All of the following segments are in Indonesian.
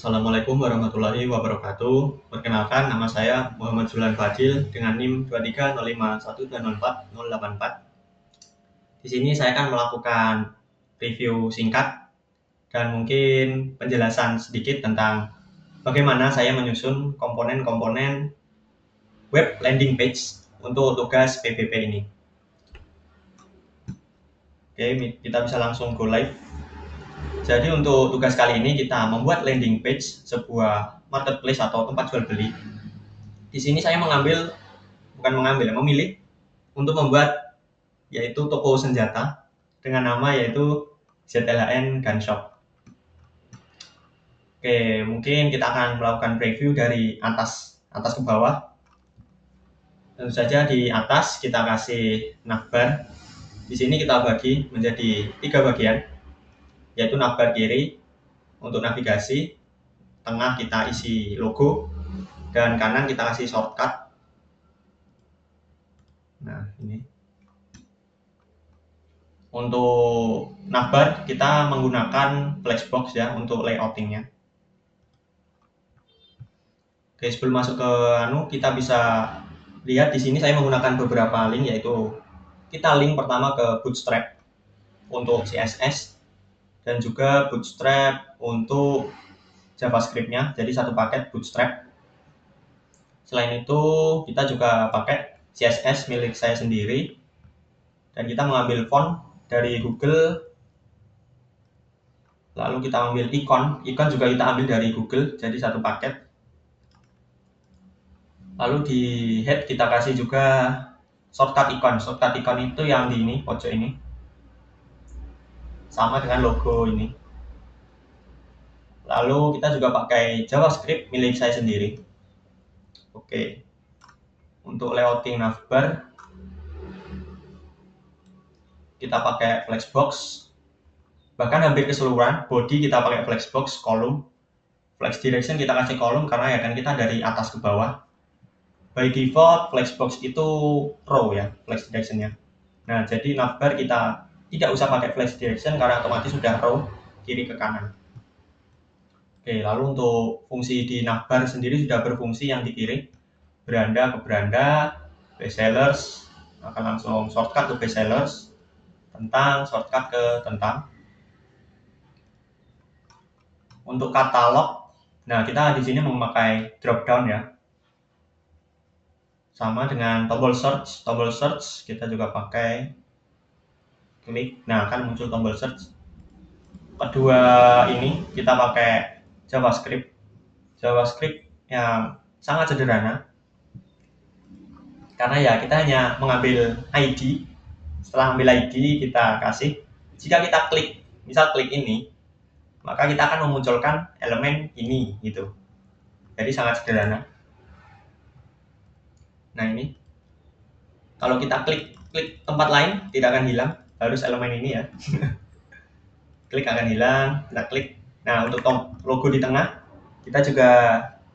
Assalamualaikum warahmatullahi wabarakatuh. Perkenalkan, nama saya Muhammad Zulan Fadil dengan NIM 2305120404. Di sini saya akan melakukan review singkat dan mungkin penjelasan sedikit tentang bagaimana saya menyusun komponen-komponen web landing page untuk tugas PPP ini. Oke, kita bisa langsung go live. Jadi untuk tugas kali ini kita membuat landing page sebuah marketplace atau tempat jual beli. Di sini saya memilih untuk membuat yaitu toko senjata dengan nama yaitu ZLHN Gun Shop. Oke, mungkin kita akan melakukan preview dari atas ke bawah. Tentu saja di atas kita kasih navbar. Di sini kita bagi menjadi 3 bagian, yaitu navbar kiri untuk navigasi, tengah kita isi logo, dan kanan kita kasih shortcut. Nah, ini. Untuk navbar kita menggunakan flexbox ya untuk layoutingnya. Oke, sebelum masuk ke kita bisa lihat di sini saya menggunakan beberapa link, yaitu kita link pertama ke Bootstrap untuk CSS dan juga Bootstrap untuk JavaScript-nya, jadi satu paket Bootstrap. Selain itu kita juga pakai CSS milik saya sendiri dan kita mengambil font dari Google, lalu kita ambil ikon juga kita ambil dari Google, jadi satu paket. Lalu di head kita kasih juga shortcut ikon itu yang di ini pojok ini sama dengan logo ini. Lalu kita juga pakai JavaScript milik saya sendiri. Oke, untuk layouting navbar kita pakai flexbox, bahkan hampir keseluruhan body kita pakai flexbox, kolom, flex direction kita kasih kolom karena ya kan kita dari atas ke bawah. By default flexbox itu row ya, flex directionnya. Nah, jadi navbar kita tidak usah pakai flex direction karena otomatis sudah row kiri ke kanan. Oke, lalu untuk fungsi di navbar sendiri sudah berfungsi yang di kiri, beranda ke beranda, bestsellers, akan langsung shortcut ke bestsellers, tentang shortcut ke tentang. Untuk katalog, nah kita di sini memakai drop down ya, sama dengan tombol search kita juga pakai klik, nah akan muncul tombol search. Kedua ini kita pakai JavaScript yang sangat sederhana karena ya kita hanya mengambil ID. Setelah ambil ID kita kasih, jika kita misal klik ini, maka kita akan memunculkan elemen ini gitu. Jadi sangat sederhana. Nah, ini kalau kita klik tempat lain tidak akan hilang, harus elemen ini ya. Klik akan hilang, kita klik. Nah, untuk logo di tengah kita juga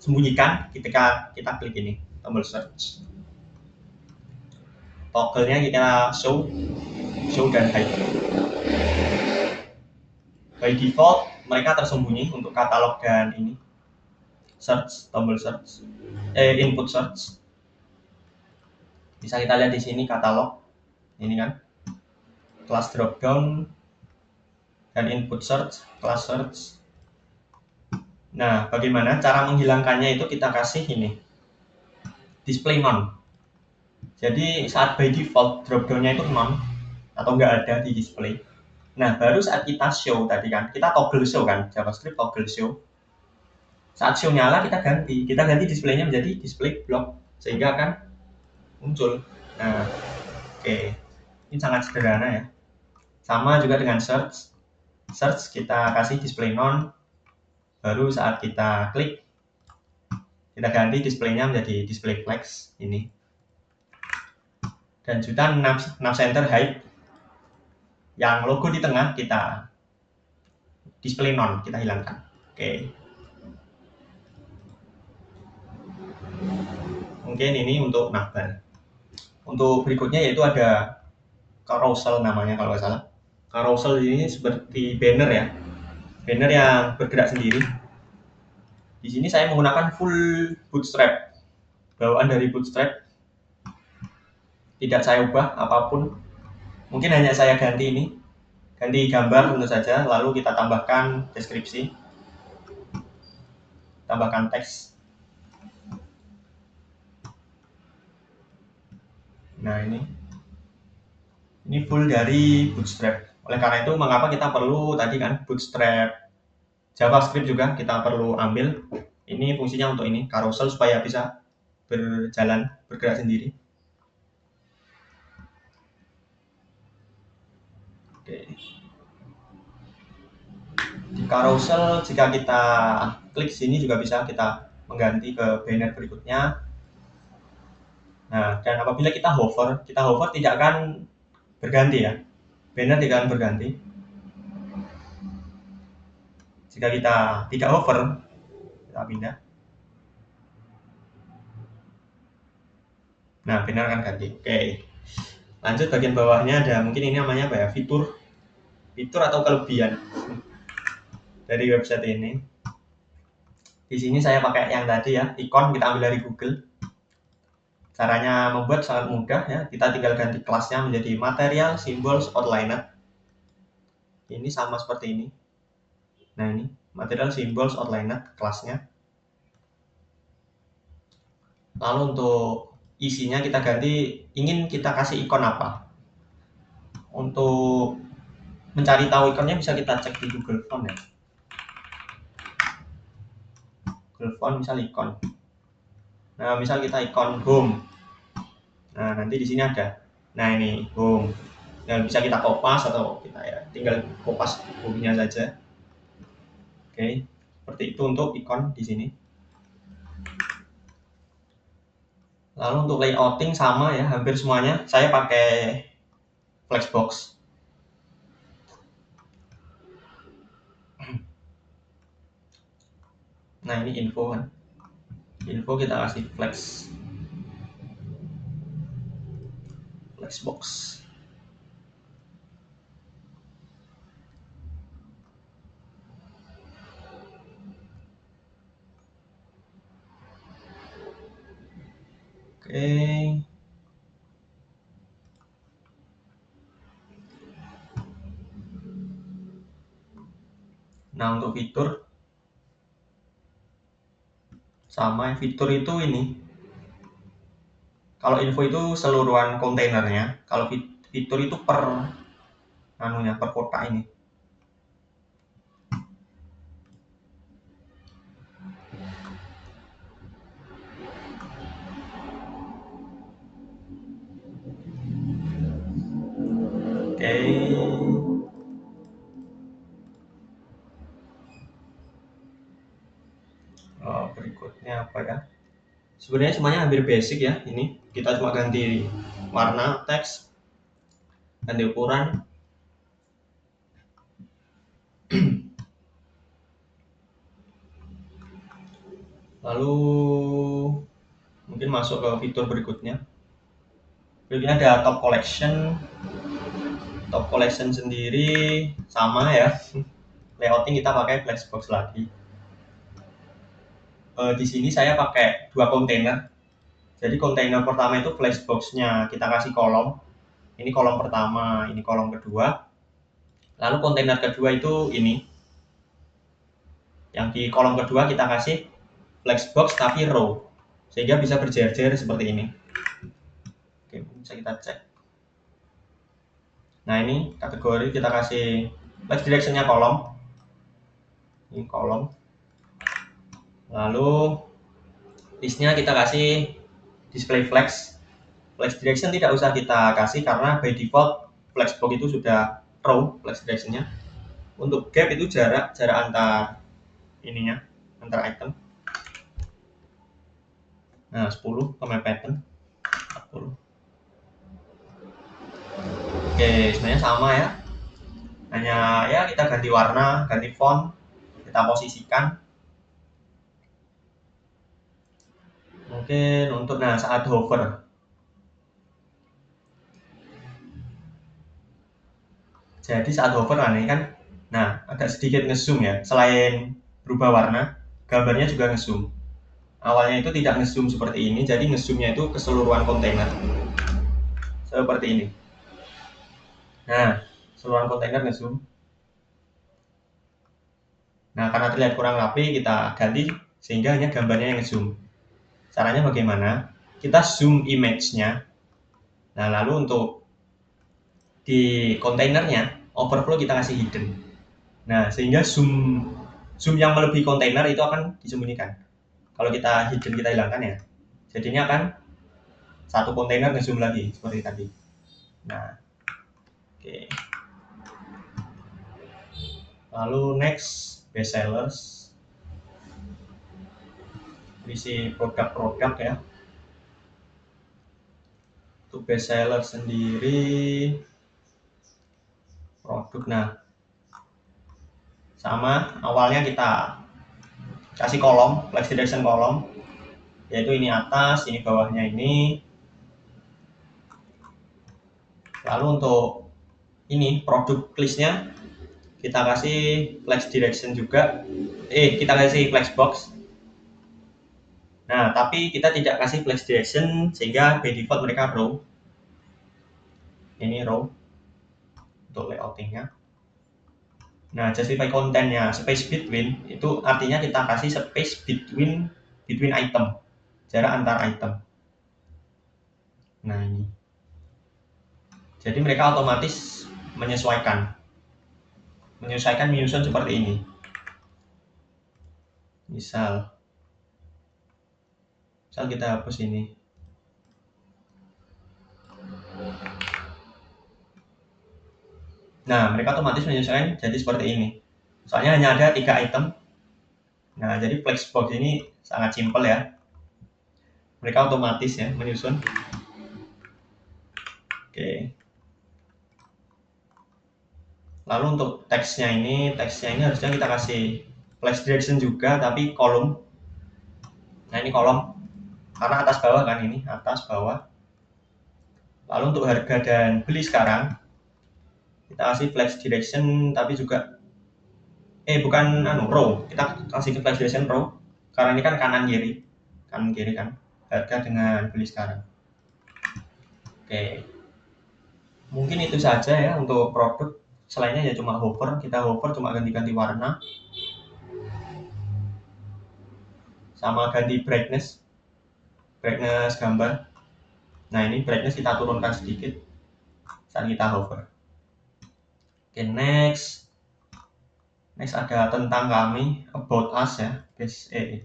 sembunyikan ketika kita klik ini, tombol search. Toggle-nya kita show dan hide. By default mereka tersembunyi untuk katalog dan ini search, tombol search, input search. Bisa kita lihat di sini katalog, ini kan, kelas drop down dan input search, kelas search. Nah, bagaimana cara menghilangkannya itu kita kasih ini display none. Jadi saat by default drop down-nya itu none atau nggak ada di display. Nah, baru saat kita show tadi kan, kita toggle show kan, JavaScript toggle show. Saat show nyala kita ganti display-nya menjadi display block sehingga akan muncul. Nah, oke. Ini sangat sederhana ya. Sama juga dengan search kita kasih display none, baru saat kita klik kita ganti display-nya menjadi display flex ini. Dan juga nav center hide yang logo di tengah kita display none, kita hilangkan. Oke. Mungkin ini untuk navbar. Untuk berikutnya yaitu ada carousel namanya kalau nggak salah. Carousel ini seperti banner ya, banner yang bergerak sendiri. Di sini saya menggunakan full Bootstrap, bawaan dari Bootstrap, tidak saya ubah apapun. Mungkin hanya saya ganti ini, ganti gambar tentu saja, lalu kita tambahkan deskripsi, tambahkan teks. Nah ini full dari Bootstrap. Oleh karena itu, mengapa kita perlu tadi kan Bootstrap JavaScript juga kita perlu ambil. Ini fungsinya untuk ini, carousel supaya bisa berjalan, bergerak sendiri. Oke. Di carousel jika kita klik sini juga bisa kita mengganti ke banner berikutnya. Nah, dan apabila kita hover tidak akan berganti ya. Banner tidak akan berganti. Jika kita tidak hover, kita pindah. Nah, banner akan ganti. Oke. Lanjut bagian bawahnya ada mungkin ini namanya apa ya? Fitur atau kelebihan dari website ini. Di sini saya pakai yang tadi ya, ikon kita ambil dari Google. Caranya membuat sangat mudah ya. Kita tinggal ganti kelasnya menjadi material, symbols, outliner. Ini sama seperti ini. Nah ini material, symbols, outliner kelasnya. Lalu untuk isinya kita ganti, ingin kita kasih ikon apa. Untuk mencari tahu ikonnya bisa kita cek di Google Font ya. Google Font misal ikon. Nah misal kita ikon home. Nah nanti di sini ada. Nah ini home. Nah, bisa kita kopas atau kita ya tinggal kopas home-nya saja. Oke, seperti itu untuk ikon di sini. Lalu untuk layouting sama ya, hampir semuanya saya pakai Flexbox. Nah ini info kan, info kita kasih Flexbox. Oke. Nah untuk fitur sama, fitur itu ini. Kalau info itu seluruhan kontainernya, kalau fitur itu per per kotak ini. Oke. Berikutnya apa ya? Sebenarnya semuanya hampir basic ya. Ini kita cuma ganti warna teks, ganti ukuran. Lalu mungkin masuk ke fitur berikutnya. Berikutnya ada top collection. Top collection sendiri sama ya. Layouting kita pakai Flexbox lagi. Di sini saya pakai dua kontainer. Jadi kontainer pertama itu Flexbox-nya kita kasih kolom. Ini kolom pertama, ini kolom kedua. Lalu kontainer kedua itu ini. Yang di kolom kedua kita kasih Flexbox tapi row, sehingga bisa berjejer seperti ini. Oke, bisa kita cek. Nah ini kategori kita kasih flex direction-nya kolom. Ini kolom. Lalu listnya kita kasih display flex. Flex direction tidak usah kita kasih karena by default Flexbox itu sudah row flex direction-nya. Untuk gap itu jarak antar ininya, antar item. Nah 10 sama pattern 40. Oke, sebenarnya sama ya. Hanya ya kita ganti warna, ganti font, kita posisikan. Mungkin untuk saat hover. Jadi saat hover ini kan, agak sedikit ngezoom ya. Selain berubah warna, gambarnya juga ngezoom. Awalnya itu tidak ngezoom seperti ini, jadi ngezoomnya itu keseluruhan kontainer seperti ini. Nah, keseluruhan kontainer ngezoom. Nah, karena terlihat kurang rapi, kita ganti sehingga hanya gambarnya yang ngezoom. Caranya bagaimana? Kita zoom image-nya. Nah, lalu untuk di kontainernya, overflow kita kasih hidden. Nah, sehingga zoom yang melebihi kontainer itu akan disembunyikan. Kalau kita hidden, kita hilangkan ya. Jadinya akan satu kontainer ngezoom lagi, seperti tadi. Nah, oke. Lalu next, best sellers. Isi produk-produk ya. Untuk best seller sendiri produk, nah sama awalnya kita kasih kolom, flex direction kolom, yaitu ini atas, ini bawahnya ini. Lalu untuk ini produk listnya kita kasih flex direction juga, kita kasih flex box. Nah, tapi kita tidak kasih flex direction sehingga by default mereka row. Ini row untuk layoutingnya. Nah, justify kontennya space between itu artinya kita kasih space between item, jarak antar item. Nah, ini. Jadi mereka otomatis menyesuaikan menyusun seperti ini. Misal kita hapus ini. Nah, mereka otomatis menyesuaikan jadi seperti ini. Soalnya hanya ada 3 item. Nah, jadi flex box ini sangat simpel ya. Mereka otomatis ya menyusun. Oke. Lalu untuk teksnya ini harusnya kita kasih flex direction juga, tapi kolom. Nah, ini kolom karena atas bawah kan, ini atas bawah. Lalu untuk harga dan beli sekarang kita kasih flex direction, tapi juga bukan row, kita kasih flex direction row karena ini kan kanan kiri kan, harga dengan beli sekarang. Oke, mungkin itu saja ya untuk produk. Selainnya ya cuma hover, kita hover cuma ganti-ganti warna sama ganti brightness gambar. Nah, ini brightness kita turunkan sedikit saat kita hover. Oke, next ada tentang kami, about us ya,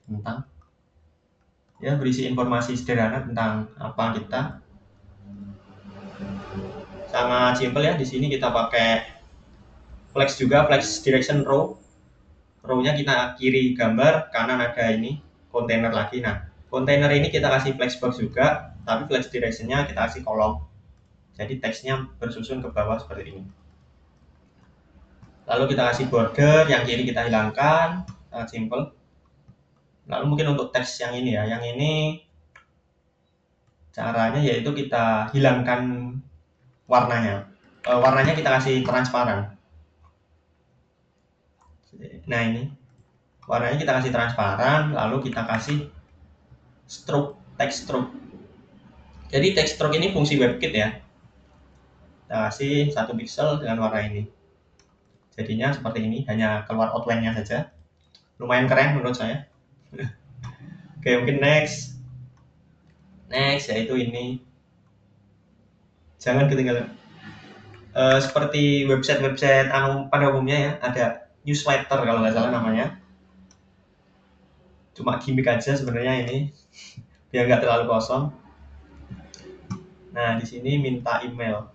tentang ya, berisi informasi sederhana tentang apa kita. Sangat simpel ya, di sini kita pakai flex juga, flex direction row. Row-nya kita kiri gambar, kanan ada ini kontainer lagi. Nah, kontainer ini kita kasih flex box juga, tapi flex direction-nya kita kasih kolom. Jadi teksnya bersusun ke bawah seperti ini. Lalu kita kasih border, yang kiri kita hilangkan, sangat simple. Lalu mungkin untuk teks yang ini ya, yang ini caranya yaitu kita hilangkan warnanya. Warnanya kita kasih transparan. Nah, ini warnanya kita kasih transparan, lalu kita kasih stroke, text stroke. Jadi text stroke ini fungsi WebKit ya. Kita kasih 1 pixel dengan warna ini. Jadinya seperti ini, hanya keluar outline-nya saja. Lumayan keren menurut saya. Oke, mungkin next yaitu ini. Jangan ketinggalan. Seperti website pada umumnya ya, ada newsletter kalau nggak salah namanya. Cuma gimmick aja sebenarnya ini, biar nggak terlalu kosong. Nah, di sini minta email.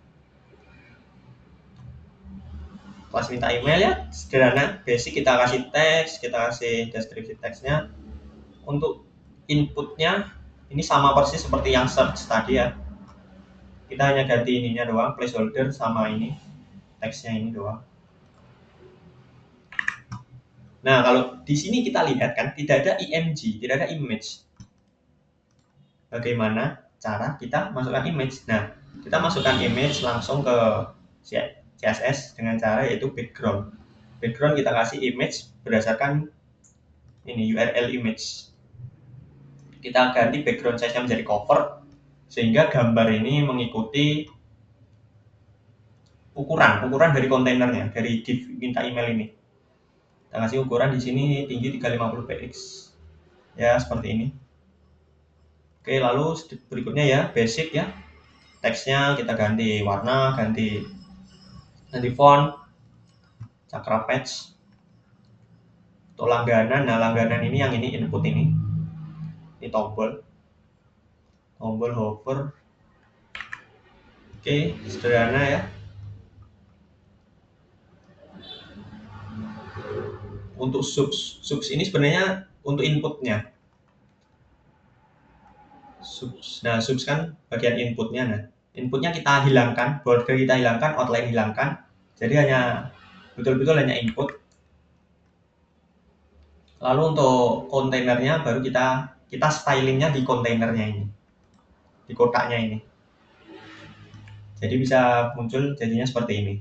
Pas minta email ya, sederhana, basic, kita kasih teks, kita kasih deskripsi teksnya. Untuk inputnya ini sama persis seperti yang search tadi ya. Kita hanya ganti ininya doang, placeholder sama ini teksnya ini doang. Nah, kalau di sini kita lihat kan tidak ada img, tidak ada image. Bagaimana cara kita masukkan image? Nah, kita masukkan image langsung ke CSS dengan cara yaitu background. Background kita kasih image berdasarkan ini URL image. Kita ganti background size-nya menjadi cover sehingga gambar ini mengikuti ukuran dari kontainernya, dari div minta email ini. Kita kasih ukuran di sini tinggi 350 px. Ya, seperti ini. Oke, lalu berikutnya ya, basic ya. Teksnya kita ganti warna, ganti font, cakra patch. Untuk langganan, nah langganan ini yang ini input ini tombol hover. Oke, sederhana ya. Untuk subs ini sebenarnya untuk inputnya. Nah, subs kan bagian inputnya. Nah, inputnya kita hilangkan, border kita hilangkan, outline hilangkan. Jadi hanya betul-betul hanya input. Lalu untuk kontainernya baru kita stylingnya di kontainernya ini, di kotaknya ini. Jadi bisa muncul jadinya seperti ini.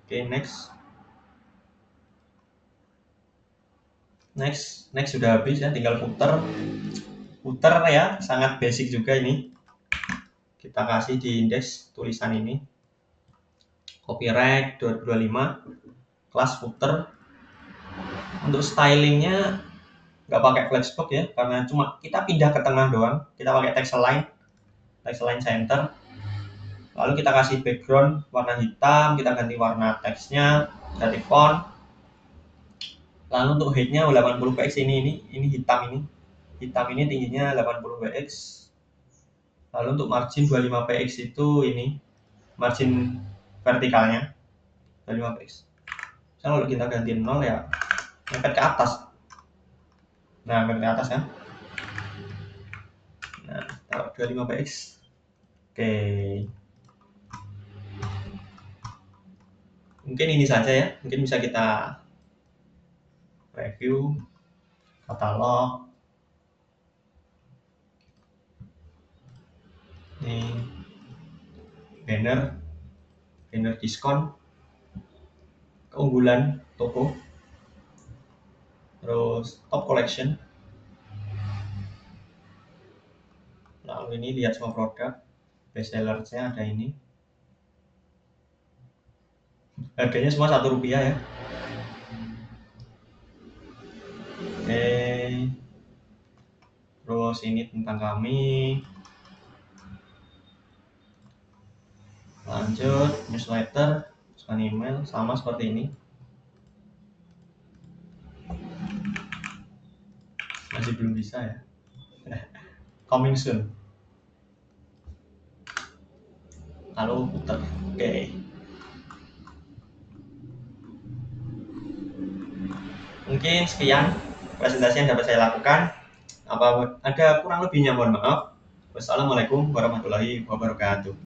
Oke, next sudah habis ya, tinggal puter ya, sangat basic juga ini. Kita kasih di indeks tulisan ini copyright 2025 kelas footer. Untuk stylingnya nggak pakai flexbox ya, karena cuma kita pindah ke tengah doang. Kita pakai text align center. Lalu kita kasih background warna hitam, kita ganti warna teksnya, ganti font. Lalu untuk height-nya 80 px ini hitam ini tingginya 80 px. Lalu untuk margin 25 px itu ini margin vertikalnya 25 px. Kalau kita ganti 0 ya mepet ke atas. Nah, mepet ke atas kan. Nah, taruh 25 px. Oke. Mungkin ini saja ya. Mungkin bisa kita review katalog. Ini banner diskon, keunggulan toko, terus top collection. Lalu ini lihat semua produk, best sellersnya ada ini. Harganya semua Rp1 ya. Oke. Terus ini tentang kami. Lanjut, newsletter, pesan email, sama seperti ini. Masih belum bisa ya. Coming soon. Lalu putar. Oke. Mungkin sekian presentasi yang dapat saya lakukan. Apa ada kurang lebihnya mohon maaf. Wassalamualaikum warahmatullahi wabarakatuh.